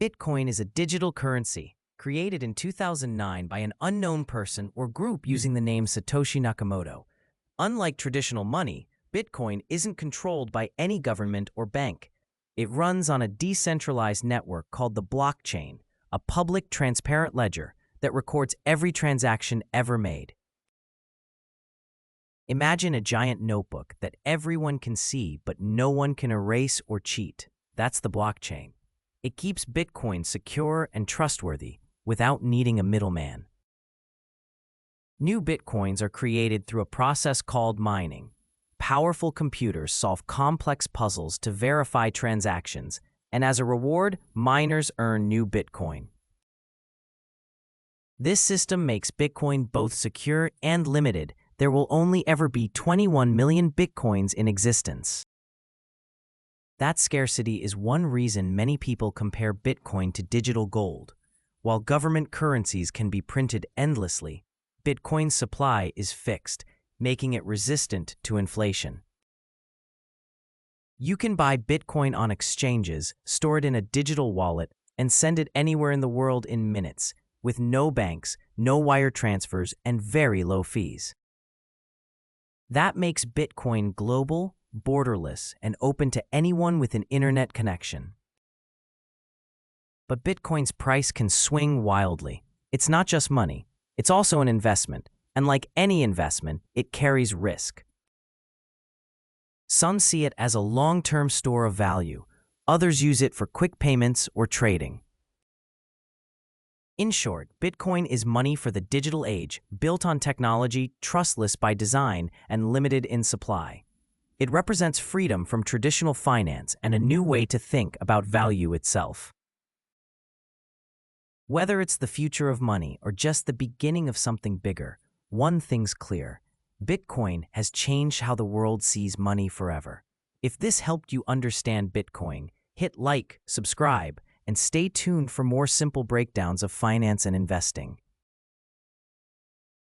Bitcoin is a digital currency created in 2009 by an unknown person or group using the name Satoshi Nakamoto. Unlike traditional money, Bitcoin isn't controlled by any government or bank. It runs on a decentralized network called the blockchain, a public, transparent ledger that records every transaction ever made. Imagine a giant notebook that everyone can see but no one can erase or cheat. That's the blockchain. It keeps Bitcoin secure and trustworthy without needing a middleman. New Bitcoins are created through a process called mining. Powerful computers solve complex puzzles to verify transactions, and as a reward, miners earn new Bitcoin. This system makes Bitcoin both secure and limited. There will only ever be 21 million Bitcoins in existence. That scarcity is one reason many people compare Bitcoin to digital gold. While government currencies can be printed endlessly, Bitcoin's supply is fixed, making it resistant to inflation. You can buy Bitcoin on exchanges, store it in a digital wallet, and send it anywhere in the world in minutes, with no banks, no wire transfers, and very low fees. That makes Bitcoin global, borderless, and open to anyone with an internet connection. But Bitcoin's price can swing wildly. It's not just money, it's also an investment, and like any investment, it carries risk. Some see it as a long-term store of value. Others use it for quick payments or trading. In short, Bitcoin is money for the digital age, built on technology, trustless by design, and limited in supply. It represents freedom from traditional finance and a new way to think about value itself. Whether it's the future of money or just the beginning of something bigger, one thing's clear: Bitcoin has changed how the world sees money forever. If this helped you understand Bitcoin, hit like, subscribe, and stay tuned for more simple breakdowns of finance and investing.